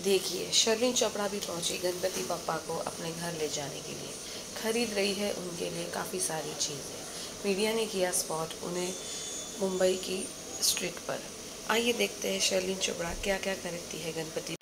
देखिए, शर्लिन चोपड़ा भी पहुंची गणपति बप्पा को अपने घर ले जाने के लिए। खरीद रही है उनके लिए काफ़ी सारी चीज़ें। मीडिया ने किया स्पॉट उन्हें मुंबई की स्ट्रीट पर। आइए देखते हैं शर्लिन चोपड़ा क्या क्या खरीदती है गणपति।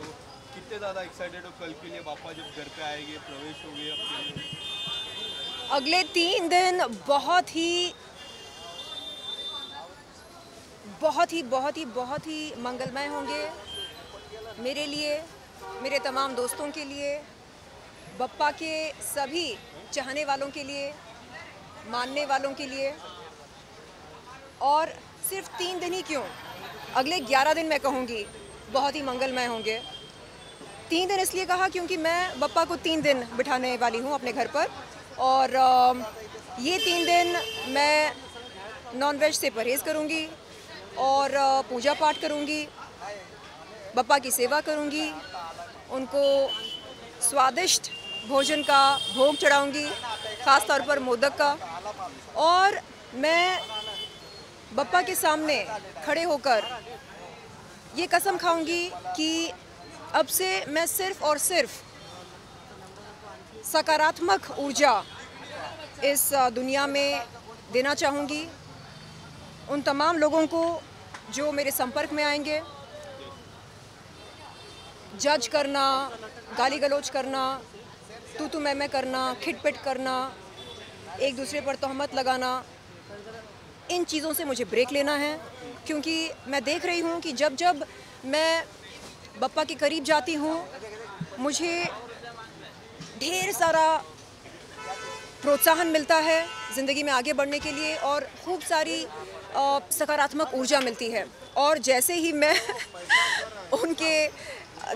हो, कितने ज़्यादा एक्साइटेड हो कल के लिए? बापा जब घर पे आएंगे, प्रवेश होंगे आपके लिए? अगले 3 दिन बहुत ही मंगलमय होंगे मेरे लिए, मेरे तमाम दोस्तों के लिए, बप्पा के सभी चाहने वालों के लिए, मानने वालों के लिए। और सिर्फ 3 दिन ही क्यों, अगले 11 दिन मैं कहूँगी बहुत ही मंगलमय होंगे। 3 दिन इसलिए कहा क्योंकि मैं बप्पा को 3 दिन बिठाने वाली हूँ अपने घर पर, और ये 3 दिन मैं नॉनवेज से परहेज़ करूँगी और पूजा पाठ करूँगी, बप्पा की सेवा करूँगी, उनको स्वादिष्ट भोजन का भोग चढ़ाऊँगी, ख़ास तौर पर मोदक का। और मैं बप्पा के सामने खड़े होकर ये कसम खाऊँगी कि अब से मैं सिर्फ़ और सिर्फ सकारात्मक ऊर्जा इस दुनिया में देना चाहूँगी उन तमाम लोगों को जो मेरे संपर्क में आएंगे। जज करना, गाली गलौज करना, तू मैं करना, खिटपिट करना, एक दूसरे पर तोहमत लगाना, इन चीज़ों से मुझे ब्रेक लेना है। क्योंकि मैं देख रही हूँ कि जब जब मैं बप्पा के करीब जाती हूँ मुझे ढेर सारा प्रोत्साहन मिलता है ज़िंदगी में आगे बढ़ने के लिए, और खूब सारी सकारात्मक ऊर्जा मिलती है। और जैसे ही मैं उनके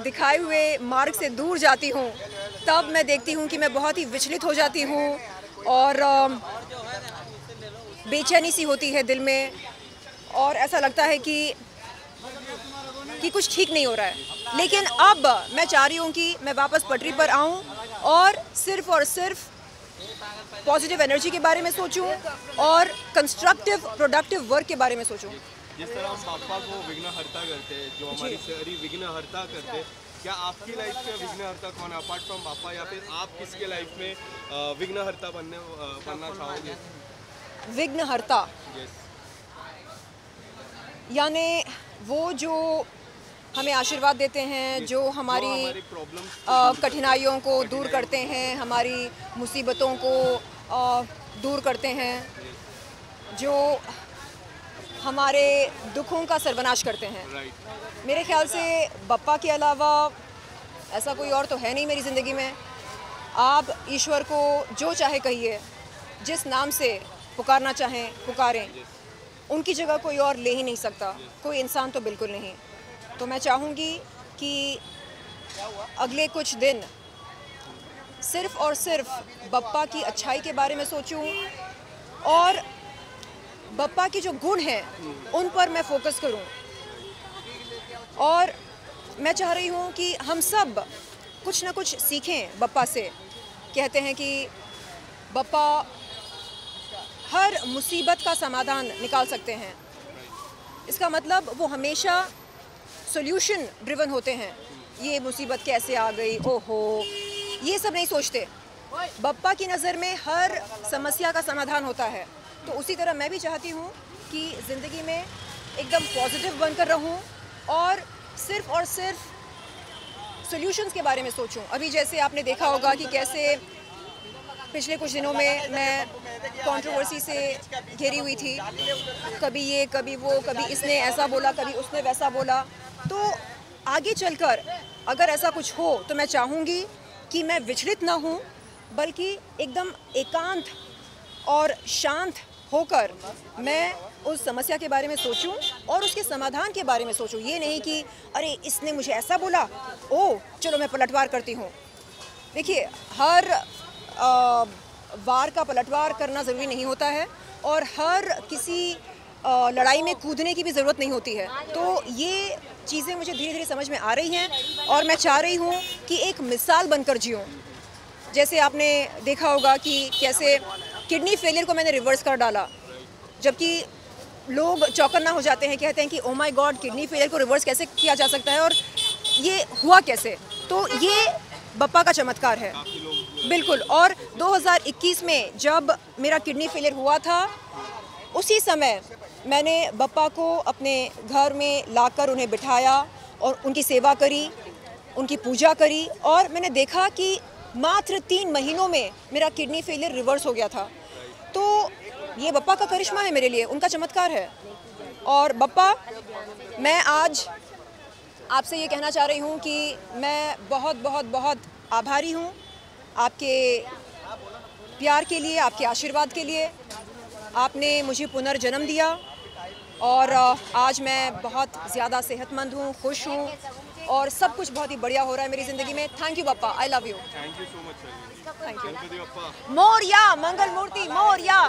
दिखाए हुए मार्ग से दूर जाती हूँ तब मैं देखती हूँ कि मैं बहुत ही विचलित हो जाती हूँ और बेचैनी सी होती है दिल में, और ऐसा लगता है कि कुछ ठीक नहीं हो रहा है। लेकिन अब मैं चाह रही हूँ कि मैं वापस पटरी पर आऊँ और सिर्फ पॉजिटिव एनर्जी के बारे में सोचूं और कंस्ट्रक्टिव प्रोडक्टिव वर्क के बारे में सोचूं। जिस तरह हम पापा को विघ्नहर्ता करते हैं, जो हमारी शहरी विघ्नहर्ता करते हैं, क्या आपकी लाइफ में विघ्नहर्ता कौन अपार्ट फ्रॉम पापा, या फिर आप किसके लाइफ में विघ्नहर्ता बनना चाहोगे? विघ्नहर्ता यानी वो जो हमें आशीर्वाद देते हैं, जो हमारी कठिनाइयों को दूर करते हैं, हमारी मुसीबतों को दूर करते हैं, जो हमारे दुखों का सर्वनाश करते हैं। मेरे ख्याल से बप्पा के अलावा ऐसा कोई और तो है नहीं मेरी ज़िंदगी में। आप ईश्वर को जो चाहे कहिए, जिस नाम से पुकारना चाहें पुकारें, उनकी जगह कोई और ले ही नहीं सकता, कोई इंसान तो बिल्कुल नहीं। तो मैं चाहूँगी कि अगले कुछ दिन सिर्फ़ और सिर्फ बप्पा की अच्छाई के बारे में सोचूं और बप्पा के जो गुण हैं उन पर मैं फोकस करूं। और मैं चाह रही हूं कि हम सब कुछ ना कुछ सीखें बप्पा से। कहते हैं कि बप्पा हर मुसीबत का समाधान निकाल सकते हैं। इसका मतलब वो हमेशा सॉल्यूशन ड्रिवन होते हैं। ये मुसीबत कैसे आ गई, ओहो, ये सब नहीं सोचते। बप्पा की नज़र में हर समस्या का समाधान होता है। तो उसी तरह मैं भी चाहती हूँ कि ज़िंदगी में एकदम पॉजिटिव बनकर रहूँ और सिर्फ सॉल्यूशंस के बारे में सोचूं। अभी जैसे आपने देखा होगा कि कैसे पिछले कुछ दिनों में मैं कंट्रोवर्सी से घिरी हुई थी, कभी ये कभी वो, कभी इसने ऐसा बोला, कभी उसने वैसा बोला। तो आगे चलकर अगर ऐसा कुछ हो तो मैं चाहूँगी कि मैं विचलित ना हूँ, बल्कि एकदम एकांत और शांत होकर मैं उस समस्या के बारे में सोचूं और उसके समाधान के बारे में सोचूं। ये नहीं कि अरे इसने मुझे ऐसा बोला, ओह चलो मैं पलटवार करती हूँ। देखिए, हर वार का पलटवार करना ज़रूरी नहीं होता है और हर किसी लड़ाई में कूदने की भी ज़रूरत नहीं होती है। तो ये चीज़ें मुझे धीरे धीरे समझ में आ रही हैं और मैं चाह रही हूँ कि एक मिसाल बनकर जीऊँ। जैसे आपने देखा होगा कि कैसे किडनी फेलियर को मैंने रिवर्स कर डाला, जबकि लोग चौकन्ना हो जाते हैं, कहते हैं कि oh my God, kidney failure को रिवर्स कैसे किया जा सकता है और ये हुआ कैसे। तो ये बप्पा का चमत्कार है, बिल्कुल। और 2021 में जब मेरा किडनी फेलियर हुआ था, उसी समय मैंने बप्पा को अपने घर में लाकर उन्हें बिठाया और उनकी सेवा करी। उनकी पूजा करी और मैंने देखा कि मात्र 3 महीनों में मेरा किडनी फेलियर रिवर्स हो गया था। तो ये बप्पा का करिश्मा है मेरे लिए, उनका चमत्कार है। और बप्पा, मैं आज आपसे ये कहना चाह रही हूँ कि मैं बहुत बहुत बहुत आभारी हूँ आपके प्यार के लिए, आपके आशीर्वाद के लिए। आपने मुझे पुनर्जन्म दिया और आज मैं बहुत ज़्यादा सेहतमंद हूँ, खुश हूँ और सब कुछ बहुत ही बढ़िया हो रहा है मेरी ज़िंदगी में। Thank you Bappa, I love you. Thank you so much sir. Thank you. Ganpati Bappa Morya, Mangal Murti Morya.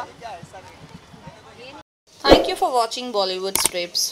Thank you for watching Bollywood Strips.